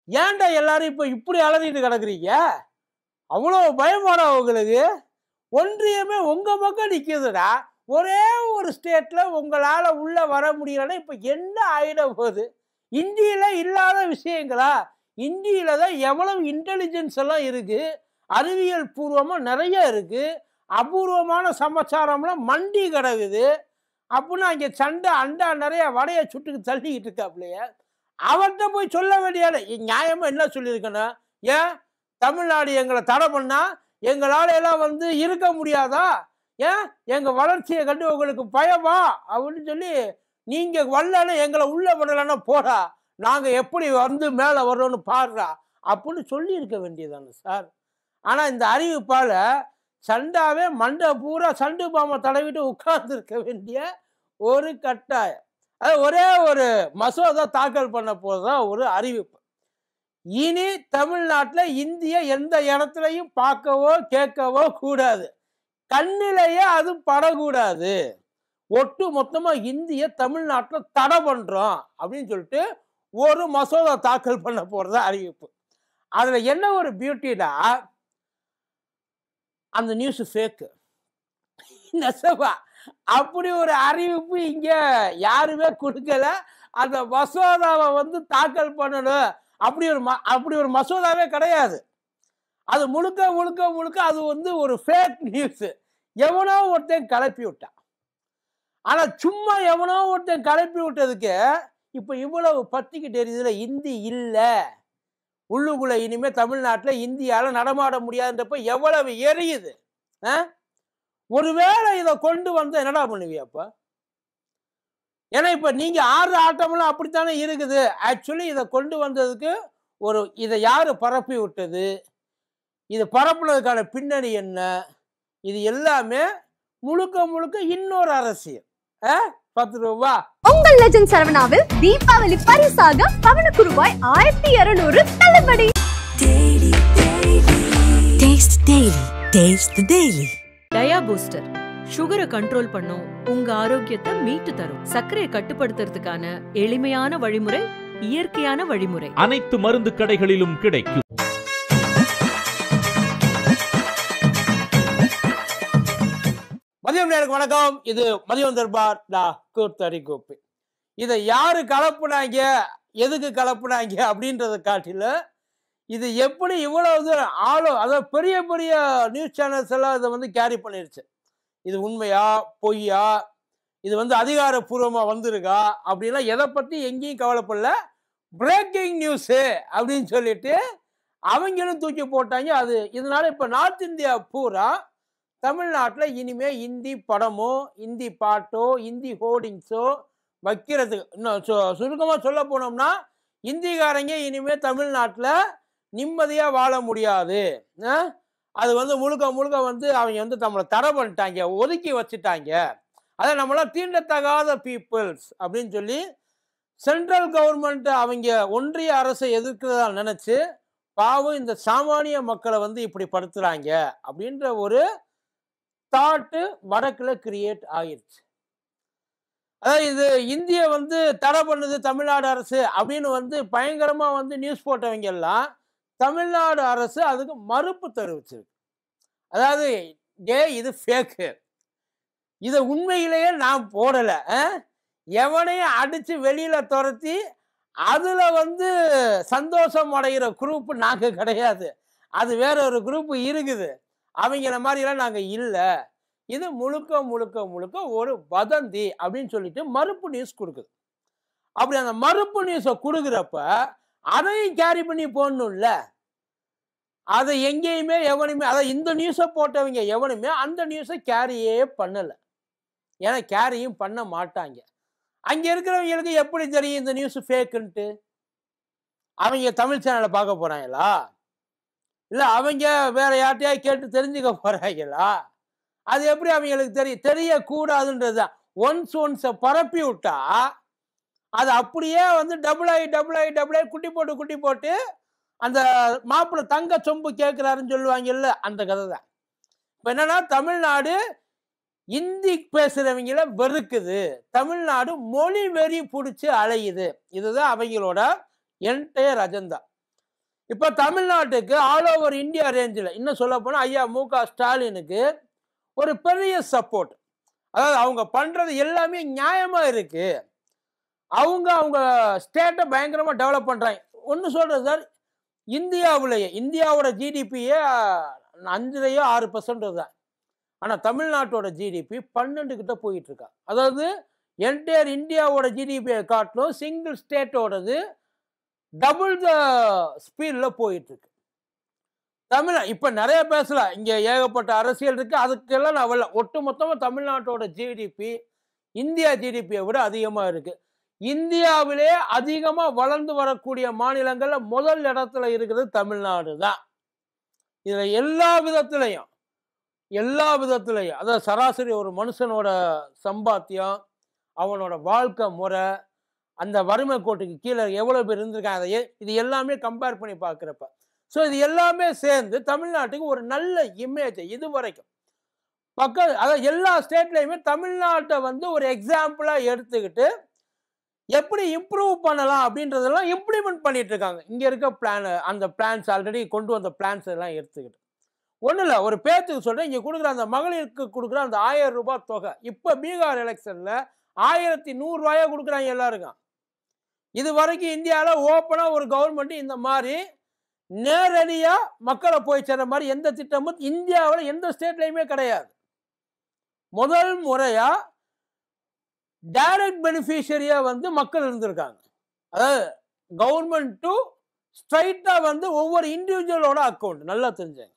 ஏன்டா எல்லாரும் இப்ப இப்படி அலறிட்டு கிடக்குறீங்க? அவ்வளோ பயமாடா உங்களுக்கு? ஒன்றியமே உங்க பக்கம் நிக்குதுடா. ஒரே ஒரு ஸ்டேட்ல உங்களால உள்ள வர முடியலன்னா இப்ப என்ன ஆயிட போகுது? இந்தியில இல்லாத விஷயங்களா? இந்தியில தான் எவ்வளவு இன்டெலிஜென்ஸ் எல்லாம் இருக்கு. அறிவியல் பூர்வமா நிறைய இருக்கு. அபூர்வமான சமாச்சாரம்லாம் மண்டி கிடக்குது. அப்புடின்னு அங்கே சண்டை அண்டா நிறைய வடைய சுட்டுக்கு தள்ளிக்கிட்டு இருக்காப்லையே. அவர்கிட்ட போய் சொல்ல வேண்டியது நியாயமா என்ன சொல்லியிருக்கணும்? ஏன் தமிழ்நாடு எங்களை தடை பண்ணா எங்களால எல்லாம் வந்து இருக்க முடியாதா? ஏன் எங்க வளர்ச்சியை கண்டு உங்களுக்கு பயமா அப்படின்னு சொல்லி நீங்க வரலன்னா எங்களை உள்ள விடலன்னா போடா, நாங்க எப்படி வந்து மேல வர்றோம்னு பாடுறா அப்படின்னு சொல்லி இருக்க வேண்டியதானே சார். ஆனா இந்த அறிவிப்பால சண்டாவே மண்டை பூரா சண்டு பாம்பை தடவிட்டு உட்கார்ந்து இருக்க வேண்டிய ஒரு கட்டாயம். அது ஒரே ஒரு மசோதா தாக்கல் பண்ண போதுதான் ஒரு அறிவிப்பு. இனி தமிழ்நாட்டில் இந்திய எந்த இடத்துலையும் பார்க்கவோ கேட்கவோ கூடாது. கண்ணிலேயே அது படக்கூடாது. ஒட்டு மொத்தமா இந்திய தமிழ்நாட்டில் தடை பண்றோம் அப்படின்னு சொல்லிட்டு ஒரு மசோதா தாக்கல் பண்ண போறதா அறிவிப்பு. அதுல என்ன ஒரு பியூட்டினா, அந்த நியூஸ் ஃபேக்கு. நெசமா அப்படி ஒரு அறிவிப்பு இங்க யாருமே கொடுக்கல. அந்த மசோதாவை வந்து தாக்கல் பண்ணணும் அப்படி ஒரு மசோதாவே கிடையாது. அது முழுக்க முழுக்க முழுக்க அது வந்து ஒரு ஃபேக் நியூஸ். எவனோ ஒருத்தன் கிளப்பி விட்டான். ஆனா சும்மா எவனோ ஒருத்தன் கிளப்பி விட்டதுக்கு இப்ப இவ்வளவு பத்திக்கிட்டு எரியுதுல. இந்தி இல்ல, உள்ளுக்குள்ள இனிமே தமிழ்நாட்டுல இந்தியால நடமாட முடியாதுன்றப்ப எவ்வளவு எரியுது. ஒருவேளை இதை கொண்டு வந்து என்னடா பண்ணுவியப்ப? ஏன்னா இப்ப நீங்க ஆடுற ஆட்டமெல்லாம் அப்படித்தானே இருக்குது. ஆக்சுவலி இதை கொண்டு வந்ததுக்கு இதை யாரு பரப்பி விட்டது, இது பரப்புனதுக்கான பின்னணி என்ன, இது எல்லாமே முழுக்க முழுக்க இன்னொரு அரசியல். 10 ரூபா. உங்கள் லெஜண்ட் சரவணாவில் தீபாவளி பரிசாக பவனுக்கு ரூபாய் 1200 தள்ளுபடி. டயா பூஸ்டர் சுகரை கண்ட்ரோல் பண்ணும், உங்க ஆரோக்கியத்தை மீட்டு தரும். சர்க்கரையை கட்டுப்படுத்துறதுக்கான எளிமையான வழிமுறை, இயற்கையான வழிமுறை. அனைத்து மருந்து கடைகளிலும் கிடைக்கும். மதியம் நேருக்கு வணக்கம். இது மதியம் தர்பார். கூத்தடி கோப்பை. இதை யாரு கலப்புனாங்க, எதுக்கு கலப்புனாங்க அப்படின்றத காட்டில இது எப்படி இவ்வளவு அதாவது பெரிய பெரிய நியூஸ் சேனல்ஸ் எல்லாம் இதை வந்து கேரி பண்ணிருச்சு. இது உண்மையா பொய்யா, இது வந்து அதிகாரப்பூர்வமா வந்திருக்கா அப்படின்லாம் எதை பத்தி எங்கேயும் கவலைப்படல. பிரேக்கிங் நியூஸ் அப்படின்னு சொல்லிட்டு அவங்களும் தூக்கி போட்டாங்க. இதனால இப்ப நார்த் இந்தியா பூரா தமிழ்நாட்டில் இனிமே இந்தி படமோ இந்தி பாட்டோ இந்தி ஹோர்டிங்ஸோ வைக்கிறதுக்கு, இன்னும் சுருக்கமாக சொல்ல போனோம்னா இந்திக்காரங்க இனிமே தமிழ்நாட்டில் நிம்மதியாக வாழ முடியாது. அது வந்து முழுக்க முழுக்க வந்து அவங்க வந்து நம்மளை தடை பண்ணிட்டாங்க, ஒதுக்கி வச்சுட்டாங்க. அதை நம்மளாம் தீண்டத்தகாத பீப்புள்ஸ் அப்படின்னு சொல்லி சென்ட்ரல் கவர்மெண்ட் அவங்க ஒன்றிய அரசை எதிர்க்கிறதா நினைச்சு பாவம் இந்த சாமானிய மக்களை வந்து இப்படி படுத்துறாங்க அப்படின்ற ஒரு தாட்டு வடக்குல கிரியேட் ஆயிருச்சு. அதாவது இது இந்திய வந்து தடை பண்ணுது தமிழ்நாடு அரசு அப்படின்னு வந்து பயங்கரமா வந்து நியூஸ் போட்டவங்க எல்லாம் தமிழ்நாடு அரசு அதுக்கு மறுப்பு தெரிவிச்சிருக்கு. அதாவது இது ஃபேக்கு, இதை உண்மையிலேயே நான் போடல, எவனையும் அடிச்சு வெளியில துரத்தி அதுல வந்து சந்தோஷம் அடைகிற குரூப் நாங்க கிடையாது. அது வேற ஒரு குரூப் இருக்குது, அவங்கள மாதிரிலாம் நாங்க இல்லை, இது முழுக்க முழுக்க முழுக்க ஒரு வதந்தி அப்படின்னு சொல்லிட்டு மறுப்பு நியூஸ் கொடுக்குது. அப்படி அந்த மறுப்பு நியூஸை கொடுக்குறப்ப அதையும் கேரி பண்ணி போடணும்ல. அதை எங்கேயுமே எவனுமே, அதாவது இந்த நியூஸை போட்டவங்க எவனுமே அந்த நியூஸை கேரியே பண்ணலை. ஏன்னா கேரியும் பண்ண மாட்டாங்க. அங்க இருக்கிறவங்களுக்கு எப்படி தெரியும் இந்த நியூஸ் ஃபேக்குன்ட்டு? அவங்க தமிழ் சேனலை பார்க்க போறாங்களா, இல்ல அவங்க வேற யார்ட்டையாவது கேட்டு தெரிஞ்சுக்க போறாங்களா? அது எப்படி அவங்களுக்கு தெரியக்கூடாதுன்றதுதான். ஒன்ஸ் பரப்பி விட்டா அது அப்படியே வந்து டபுள் ஆகி குட்டி போட்டு அந்த மாப்பிள்ளை தங்க சொம்பு கேட்கிறாருன்னு சொல்லுவாங்கல்ல, அந்த கதை தான். இப்ப என்னன்னா தமிழ்நாடு இந்தி பேசுறவங்கள வெறுக்குது, தமிழ்நாடு மொழி வெறி பிடிச்சி அலையுது. இதுதான் அவங்களோட என்டையர் அஜெண்டா. இப்போ தமிழ்நாட்டுக்கு ஆல் ஓவர் இந்தியா ரேஞ்சில் இன்னும் சொல்ல போனால் ஐயா மு.க. ஸ்டாலினுக்கு ஒரு பெரிய சப்போர்ட். அதாவது அவங்க பண்ணுறது எல்லாமே நியாயமாக இருக்கு. அவங்க ஸ்டேட்டை பயங்கரமாக டெவலப் பண்ணுறாங்க. ஒன்று சொல்கிறது சார், இந்தியாவிலேயே இந்தியாவோட ஜிடிபியே 5 6% தான். ஆனால் தமிழ்நாட்டோட ஜிடிபி 12 கிட்ட போயிட்டு இருக்கா. அதாவது என்டையர் இந்தியாவோட ஜிடிபியை காட்டிலும் சிங்கிள் ஸ்டேட்டோடது டபுள் த ஸ்பீடில் போயிட்டு இருக்கு. இப்போ நிறைய பேசலாம், இங்கே ஏகப்பட்ட அரசியல் இருக்கு, அதுக்கெல்லாம் நான் வரல. ஒட்டு மொத்தமாக தமிழ்நாட்டோட ஜிடிபி இந்தியா ஜிடிபியை விட அதிகமாக இருக்கு. இந்தியாவிலே அதிகமாக வளர்ந்து வரக்கூடிய மாநிலங்களில் முதல் இடத்துல இருக்கிறது தமிழ்நாடு தான். இதில் எல்லா விதத்திலையும் அதாவது சராசரி ஒரு மனுஷனோட சம்பாத்தியம், அவனோட வாழ்க்கை முறை, அந்த வறுமை கோட்டுக்கு கீழே எவ்வளோ பேர் இருந்திருக்காங்க, இது எல்லாமே கம்பேர் பண்ணி பார்க்குறப்ப, ஸோ இது எல்லாமே சேர்ந்து தமிழ்நாட்டுக்கு ஒரு நல்ல இமேஜ் இது வரைக்கும் அதாவது எல்லா ஸ்டேட்லையுமே தமிழ்நாட்டை வந்து ஒரு எக்ஸாம்பிளாக எடுத்துக்கிட்டு எப்படி இம்ப்ரூவ் பண்ணலாம் அப்படின்றதெல்லாம் இம்ப்ளிமெண்ட் பண்ணிட்டு இருக்காங்க. இங்கே இருக்க அந்த பிளான்ஸ் ஆல்ரெடி கொண்டு வந்த பிளான்ஸ் எல்லாம் எடுத்துக்கிட்டு ஒன்றும் இல்லை, ஒரு பேத்துக்கு சொல்கிறேன், இங்கே கொடுக்குற அந்த மகளிருக்கு கொடுக்குற அந்த 1000 ரூபாய் தொகை இப்போ பீகார் எலெக்ஷனில் 1100 ரூபாயா கொடுக்குறாங்க எல்லாருக்கும். இது வரைக்கும் இந்தியாவில் ஓப்பனாக ஒரு கவர்மெண்ட் இந்த மாதிரி நேரடியாக மக்களை போய் சேர்ற மாதிரி எந்த திட்டமும் இந்தியாவில் எந்த ஸ்டேட்லையுமே கிடையாது. முதல் முறையாக டைரக்ட் பெனிஃபிஷரியா வந்து மக்கள் இருந்திருக்காங்க. அதாவது கவர்மெண்ட் டு ஸ்ட்ரைட்டாக வந்து ஒவ்வொரு இண்டிவிஜுவலோட அக்கௌண்ட் நல்லா தெரிஞ்சாங்க.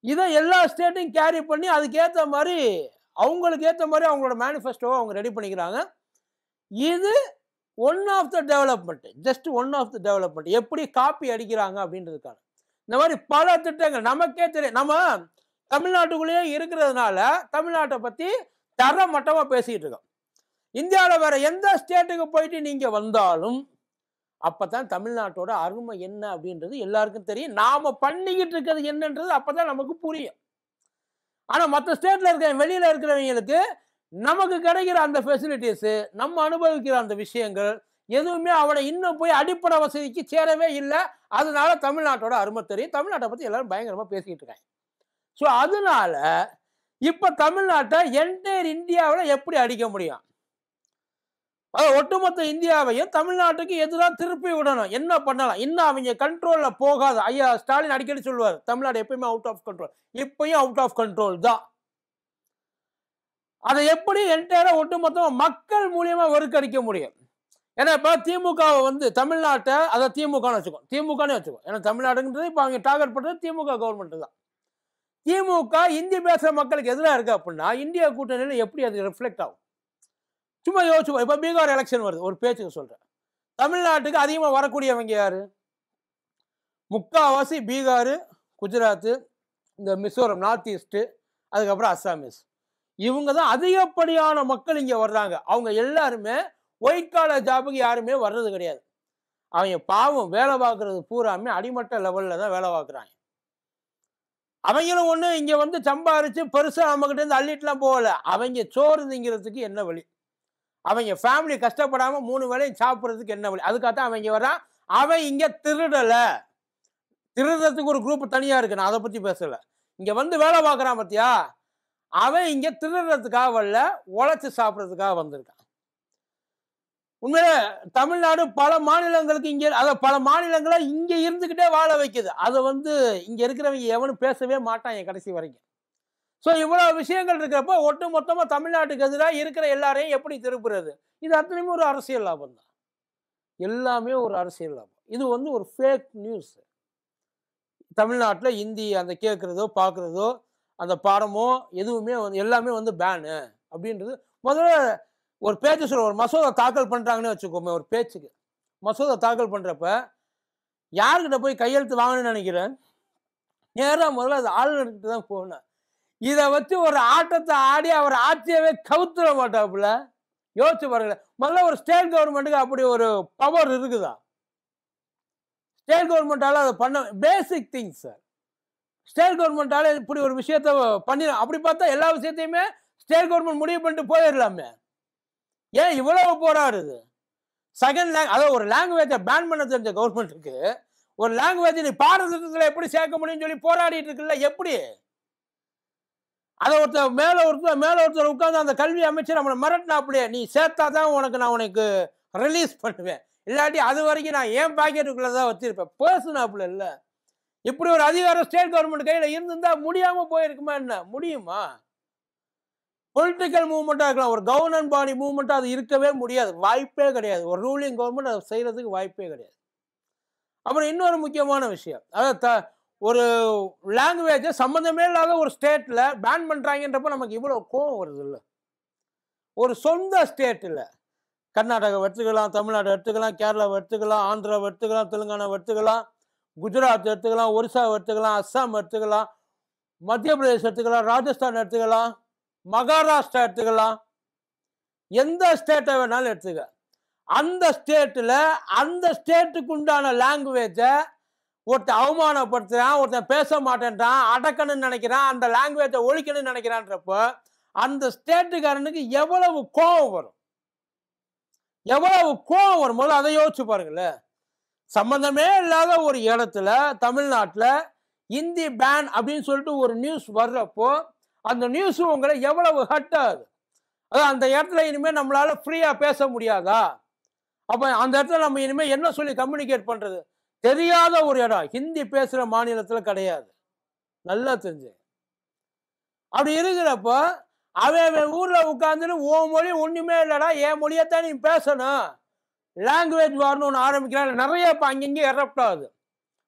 இதை எல்லா ஸ்டேட்டையும் கேரி பண்ணி அதுக்கேற்ற மாதிரி அவங்களுக்கு ஏற்ற மாதிரி அவங்களோட மேனிஃபெஸ்டோவை அவங்க ரெடி பண்ணிக்கிறாங்க. இது one of the development, just one of the development. எப்படி காப்பி அடிக்கிறாங்க அப்படின்றதுக்கான இந்த மாதிரி பல திட்டங்கள் நமக்கே தெரியும். நம்ம தமிழ்நாட்டுக்குள்ளேயே இருக்கிறதுனால தமிழ்நாட்டை பற்றி தரமட்டமாக பேசிக்கிட்டு இருக்கோம். இந்தியாவில் வேற எந்த ஸ்டேட்டுக்கு போயிட்டு நீங்கள் வந்தாலும் அப்போ தான் தமிழ்நாட்டோட அருமை என்ன அப்படின்றது எல்லாருக்கும் தெரியும். நாம் பண்ணிக்கிட்டு இருக்கிறது என்னன்றது அப்போ தான் நமக்கு புரியும். ஆனால் மற்ற ஸ்டேட்டில் இருக்க வெளியில் இருக்கிறவங்களுக்கு நமக்கு கிடைக்கிற அந்த ஃபெசிலிட்டிஸு, நம்ம அனுபவிக்கிற அந்த விஷயங்கள் எதுவுமே அவனை இன்னும் போய் அடிப்படை வசதிக்கு சேரவே இல்லை. அதனால தமிழ்நாட்டோட அருமை தெரியும். தமிழ்நாட்டை பற்றி எல்லாரும் பயங்கரமாக பேசிக்கிட்டு இருக்காங்க. ஸோ அதனால இப்போ தமிழ்நாட்டை என்டையர் இந்தியாவில் எப்படி அடிக்க முடியும்? அதாவது ஒட்டுமொத்த இந்தியாவையும் தமிழ்நாட்டுக்கு எதிராக திருப்பி விடணும். என்ன பண்ணலாம்? இன்னும் அவங்க கண்ட்ரோலில் போகாது. ஐயா ஸ்டாலின் அடிக்கடி சொல்லுவார், தமிழ்நாடு எப்பயுமே அவுட் ஆஃப் கண்ட்ரோல். இப்பயும் அவுட் ஆஃப் கண்ட்ரோல் தான். அதை எப்படி என்டையராக ஒட்டுமொத்தமாக மக்கள் மூலியமாக வெறுக்கடிக்க முடியும்? ஏன்னா இப்போ திமுகவை வந்து தமிழ்நாட்டை அதை திமுகன்னு வச்சுக்கோ. ஏன்னா தமிழ்நாடுன்றது இப்போ அவங்க டார்கெட் பண்ணுறது திமுக கவர்மெண்ட் தான். திமுக இந்தி பேசுகிற மக்களுக்கு எதிராக இருக்கு அப்படின்னா இந்தியா கூட்டணியில் எப்படி அது ரிஃப்ளெக்ட் ஆகும்? சும்மா யோசிச்சு. இப்போ பீகார் எலெக்ஷன் வருது, ஒரு பேச்சுக்கு சொல்கிறேன். தமிழ்நாட்டுக்கு அதிகமாக வரக்கூடியவங்க யாரு? முக்கால்வாசி பீகார், குஜராத்து, இந்த மிசோரம், நார்த் ஈஸ்ட்டு, அதுக்கப்புறம் அஸ்ஸாமீஸ். இவங்க தான் அதிகப்படியான மக்கள் இங்கே வர்றாங்க. அவங்க எல்லாருமே ஒயிட் காலர் ஜாபுக்கு யாருமே வர்றது கிடையாது. அவங்க பாவம் வேலை பார்க்குறது பூராமே அடிமட்ட லெவலில் தான் வேலை பார்க்குறாங்க. அவங்களும் ஒன்று இங்கே வந்து சம்பாரித்து பெருசாக நம்மக்கிட்ட இருந்து அள்ளிட்டுலாம் போகலை. அவங்க சோறு திங்கிறதுக்கு என்ன வழி? அவங்க ஃபேமிலி கஷ்டப்படாமல் 3 வேளையும் சாப்பிட்றதுக்கு என்ன வழி? அதுக்காகத்தான் அவங்க வரான். அவன் இங்கே திருடலை. திருடுறதுக்கு ஒரு குரூப் தனியாக இருக்கு, நான் அதை பற்றி பேசலை. இங்கே வந்து வேலை பார்க்குறான் பார்த்தியா, அவன் இங்கே திருடுறதுக்காக வரல, உழைச்சி சாப்பிட்றதுக்காக வந்திருக்கான். உண்மையிலே தமிழ்நாடு பல மாநிலங்களுக்கு இங்கே பல மாநிலங்களை இங்கே இருந்துக்கிட்டே வாழ வைக்குது. அதை வந்து இங்கே இருக்கிறவங்க எவனும் பேசவே மாட்டான் கடைசி வரைக்கும். ஸோ இவ்வளோ விஷயங்கள் இருக்கிறப்ப ஒட்டு மொத்தமாக தமிழ்நாட்டுக்கு எதிராக இருக்கிற எல்லாரையும் எப்படி திருப்புறது? இது அத்தனையுமே ஒரு அரசியல் லாபம் தான். எல்லாமே ஒரு அரசியல் லாபம். இது வந்து ஒரு ஃபேக் நியூஸ். தமிழ்நாட்டில் இந்தி அந்த கேட்குறதோ பார்க்குறதோ அந்த பாடமோ எதுவுமே வந்து எல்லாமே வந்து பேனு அப்படின்றது. முதல்ல ஒரு பேச்சு சொல்ல, ஒரு மசோதா தாக்கல் பண்ணுறாங்கன்னு வச்சுக்கோமே, ஒரு பேச்சுக்கு மசோதா தாக்கல் பண்ணுறப்ப யாருக்கிட்ட போய் கையெழுத்து வாங்கணும்னு நினைக்கிறேன்? நேராக முதல்ல அது ஆளுநர்கிட்ட தான் போகணும். இதை வச்சு ஒரு ஆட்டத்தை ஆடி அவர் ஆட்சியவே கவுத்துட மாட்டாப்புல. யோசிச்சு பாருங்களேன். முதல்ல ஒரு ஸ்டேட் கவர்மெண்ட்டுக்கு அப்படி ஒரு பவர் இருக்குதா? ஸ்டேட் கவர்மெண்ட்டால அதை பண்ண பேசிக் திங்ஸ் சார். ஸ்டேட் கவர்மெண்ட்டால இப்படி ஒரு விஷயத்த பண்ணி அப்படி பார்த்தா எல்லா விஷயத்தையுமே ஸ்டேட் கவர்மெண்ட் முடிவு பண்ணிட்டு போயிடலாமே. ஏன் இவ்வளவு போராடுது? செகண்ட் அதாவது ஒரு லாங்குவேஜை பேன் பண்ண தெரிஞ்ச கவர்மெண்ட்டுக்கு ஒரு லாங்குவேஜ் நீ பாடத்திட்டத்தில் எப்படி சேர்க்க முடியும்னு சொல்லி போராடிட்டு இருக்குல்ல, எப்படி அதை ஒருத்தர் உட்கார்ந்து அந்த கல்வி அமைச்சர் நம்மளை மிரட்டினாப்படியே, நீ சேர்த்தா தான் நான் உனக்கு ரிலீஸ் பண்ணுவேன், இல்லாட்டி அது வரைக்கும் நான் ஏன் பாக்கெட்டுக்குள்ளே தான் வச்சிருப்பேன் பேசுனாப்புல இல்லை. இப்படி ஒரு அதிகாரம் ஸ்டேட் கவர்மெண்ட் கையில் இருந்திருந்தா முடியாம போயிருக்குமா? என்ன முடியுமா? பொலிட்டிக்கல் மூவ்மெண்ட்டாக இருக்கலாம், ஒரு கவர்னன்ஸ் பாடி மூவ்மெண்ட்டாக அது இருக்கவே முடியாது, வாய்ப்பே கிடையாது. ஒரு ரூலிங் கவர்மெண்ட் அதை செய்யறதுக்கு வாய்ப்பே கிடையாது. அப்புறம் இன்னொரு முக்கியமான விஷயம், அதாவது ஒரு லாங்குவேஜை சம்மந்தமே இல்லாத ஒரு ஸ்டேட்டில் பேன் பண்ணுறாங்கன்றப்ப நமக்கு இவ்வளோ கோவம் வருது இல்லை. ஒரு சொந்த ஸ்டேட்டில் கர்நாடகாவை எடுத்துக்கலாம், தமிழ்நாடு எடுத்துக்கலாம், கேரளாவை எடுத்துக்கலாம், ஆந்திராவை எடுத்துக்கலாம், தெலுங்கானாவை எடுத்துக்கலாம், குஜராத் எடுத்துக்கலாம், ஒரிசாவை எடுத்துக்கலாம், அஸ்ஸாம் எடுத்துக்கலாம், மத்திய பிரதேசம் எடுத்துக்கலாம், ராஜஸ்தான் எடுத்துக்கலாம், மகாராஷ்டிரா எடுத்துக்கலாம், எந்த ஸ்டேட்டை வேணாலும் எடுத்துக்க. அந்த ஸ்டேட்டில் அந்த ஸ்டேட்டுக்கு உண்டான லாங்குவேஜை ஒருத்தன் அவமானப்படுத்துறான், ஒருத்தன் பேச மாட்டேன்றான், அடக்கணும்னு நினைக்கிறான், அந்த லாங்குவேஜை ஒழிக்கணும்னு நினைக்கிறான்றப்போ அந்த ஸ்டேட்டுக்காரனுக்கு எவ்வளவு கோபம் வரும், எவ்வளவு கோபம் வரும் போது அதை யோசிச்சு பாருங்களேன். சம்பந்தமே இல்லாத ஒரு இடத்துல தமிழ்நாட்டில் ஹிந்தி பேன் அப்படின்னு சொல்லிட்டு ஒரு நியூஸ் வர்றப்போ அந்த நியூஸ் உங்களை எவ்வளவு ஹர்ட் ஆகுது. அதான் அந்த இடத்துல இனிமேல் நம்மளால ஃப்ரீயா பேச முடியாதா? அப்போ அந்த இடத்துல நம்ம இனிமேல் என்ன சொல்லி கம்யூனிகேட் பண்றது? தெரியாத ஒரு இடம் ஹிந்தி பேசுற மாநிலத்தில் கிடையாது, நல்லா தெரிஞ்சு. அப்படி இருக்கிறப்ப அவன் ஊர்ல உட்காந்துட்டு ஓ மொழி ஒண்ணுமே இல்லடா, என் மொழியத்தான் நீ பேசணும், லாங்குவேஜ் வார்னு ஒன்று ஆரம்பிக்கிறாங்க. நிறைய இப்போ அங்கங்கே எரப்ட் ஆகுது.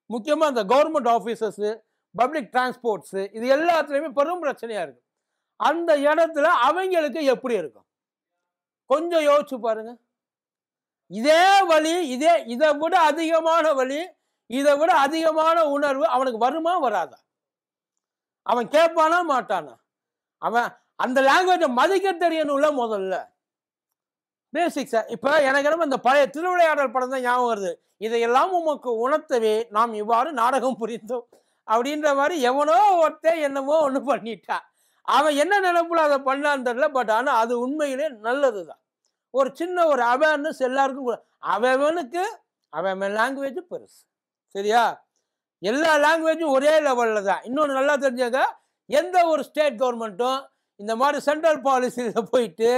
முக்கியமாக இந்த கவர்மெண்ட் ஆஃபீஸர்ஸு, பப்ளிக் டிரான்ஸ்போர்ட்ஸு, இது எல்லாத்துலேயுமே பெரும் பிரச்சனையாக இருக்குது. அந்த இடத்துல அவங்களுக்கு எப்படி இருக்கும் கொஞ்சம் யோசிச்சு பாருங்க. இதே வழி, இதை விட அதிகமான வழி, இதை விட அதிகமான உணர்வு அவனுக்கு வருமா வராதா? அவன் கேட்பானா மாட்டானா? அவன் அந்த லாங்குவேஜை மதிக்க தெரியணும்ல முதல்ல, பேசிக்ஸா. இப்போ எனக்கு என்ன இந்த பழைய திருவிளையாடல் படம் தான் ஞாபகம் வருது. இதையெல்லாம் உமக்கு உணர்த்தவே நாம் இவ்வாறு நாடகம் புரிந்தோம் அப்படின்ற மாதிரி எவனோ ஒருத்தன் என்னமோ ஒன்று பண்ணிட்டான். அவன் என்ன நினைப்புல அதை பண்ணான்னு தெரியல, பட் ஆனால் அது உண்மையிலே நல்லது தான். ஒரு சின்ன ஒரு அவேர்னஸ் எல்லாருக்கும். அவனுக்கு அவன் லாங்குவேஜ் பெருசு, சரியா? எல்லா லாங்குவேஜும் ஒரே லெவலில் தான். இன்னொன்று நல்லா தெரிஞ்சாங்க, எந்த ஒரு ஸ்டேட் கவர்மெண்ட்டும் இந்த மாதிரி சென்ட்ரல் பாலிசியில் போயிட்டு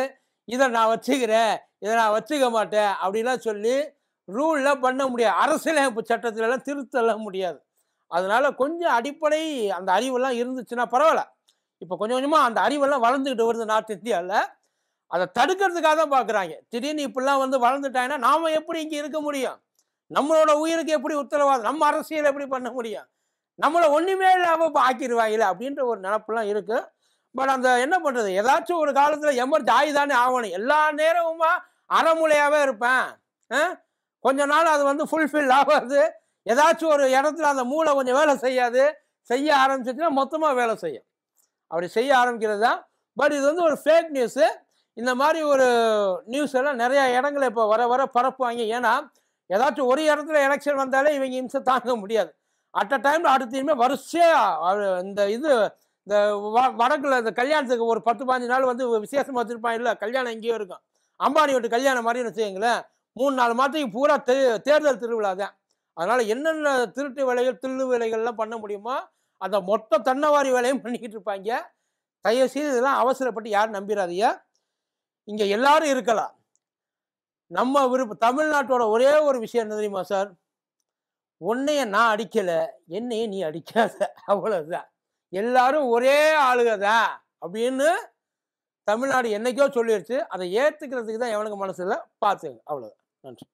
இதை நான் வச்சுக்கிறேன், இதை நான் வச்சுக்க மாட்டேன் அப்படின்லாம் சொல்லி ரூல்லாம் பண்ண முடியாது. அரசியலமைப்பு சட்டத்திலலாம் திருத்தலாம் முடியாது. அதனால கொஞ்சம் அடிப்படை அந்த அறிவெல்லாம் இருந்துச்சுன்னா பரவாயில்ல. இப்போ கொஞ்சம் கொஞ்சமாக அந்த அறிவெல்லாம் வளர்ந்துக்கிட்டு வருது நார்த் இந்தியாவில். அதை தடுக்கிறதுக்காக தான் பார்க்குறாங்க. திடீர்னு இப்படிலாம் வளர்ந்துட்டாங்கன்னா நாம் எப்படி இங்கே இருக்க முடியும்? நம்மளோட உயிருக்கு எப்படி உத்தரவாதம்? நம்ம அரசியல் எப்படி பண்ண முடியும்? நம்மளை ஒன்றுமே இல்லாமல் ஆக்கிடுவாங்களே அப்படின்ற ஒரு நினப்பெல்லாம் இருக்குது. பட் அந்த என்ன பண்ணுறது, ஏதாச்சும் ஒரு காலத்தில் எமர்ஜி ஆகிதானே ஆகணும். எல்லா நேரமுமா அறமுறையாகவே இருப்பேன், கொஞ்ச நாள் அது ஃபுல்ஃபில் ஆகாது. ஏதாச்சும் ஒரு இடத்துல அந்த மூளை கொஞ்சம் வேலை செய்யாது, செய்ய ஆரம்பிச்சிச்சுன்னா மொத்தமாக வேலை செய்யும். அப்படி செய்ய ஆரம்பிக்கிறது தான். பட் இது ஒரு ஃபேக் நியூஸு. இந்த மாதிரி ஒரு நியூஸ் எல்லாம் நிறையா இடங்களை இப்போ வர வர பரப்புவாங்க. ஏன்னா ஏதாச்சும் ஒரு இடத்துல எலெக்ஷன் வந்தாலே இவங்க இம்சை தாங்க முடியாது. அட் அ டைமில் அடுத்தையுமே வரிசையாக இந்த வடக்கில் இந்த கல்யாணத்துக்கு ஒரு 10-15 நாள் விசேஷமாக வச்சுருப்பாங்க. இல்லை கல்யாணம் எங்கேயோ இருக்கும், அம்பானி வீட்டு கல்யாணம் மாதிரின்னு வச்சுக்கங்களேன். 3-4 மாதத்துக்கு பூரா தேர்தல் திருவிழா தான். அதனால் என்னென்ன திருட்டு வேலைகள், தில்லு வேலைகள்லாம் பண்ண முடியுமோ அந்த மொத்த தன்னவாரி வேலையும் பண்ணிக்கிட்டு இருப்பாங்க. தயவுசெய்து இதெல்லாம் அவசரப்பட்டு யாரும் நம்பிடாதீங்க. இங்கே எல்லாரும் இருக்கலாம். நம்ம தமிழ்நாட்டோட ஒரே ஒரு விஷயம் என்ன தெரியுமா சார்? உன்னைய நான் அடிக்கலை, என்னைய நீ அடிக்காத, அவ்வளோதான். எல்லாரும் ஒரே ஆளுக தான் அப்படின்னு தமிழ்நாடு என்னைக்கோ சொல்லிடுச்சு. அதை ஏற்றுக்கிறதுக்கு தான் எவனுக்கு மனசு இல்லை, பார்த்துங்க, அவ்வளோதான். நன்றி.